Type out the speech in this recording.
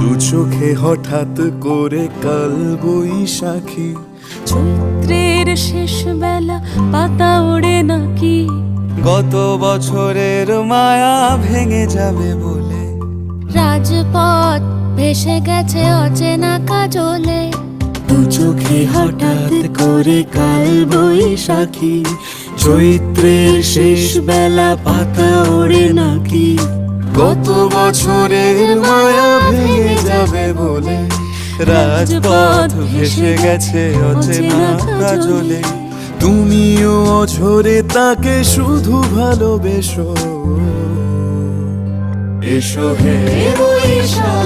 দু চোখে হঠাৎ করে কাল বৈশাখী, চৈত্রের শেষ বেলা পাতা ওড়ে নাকি, গত বছরের মায়া ভেঙে যাবে বলে, রাজপথ ভেসে গেছে অচেনা কাজলে। দু চোখে হঠাৎ করে কাল বৈশাখী, চৈত্রের শেষ বেলা পাতা ওড়ে নাকি, গত বছরের মায়া ভেঙে যাবে বলে, রাজপথ ভেসে গেছে অচেনা কাজলে। তুমিও অঝরে তাকে শুধু ভালোবেসো, এসো হে বৈশাখ।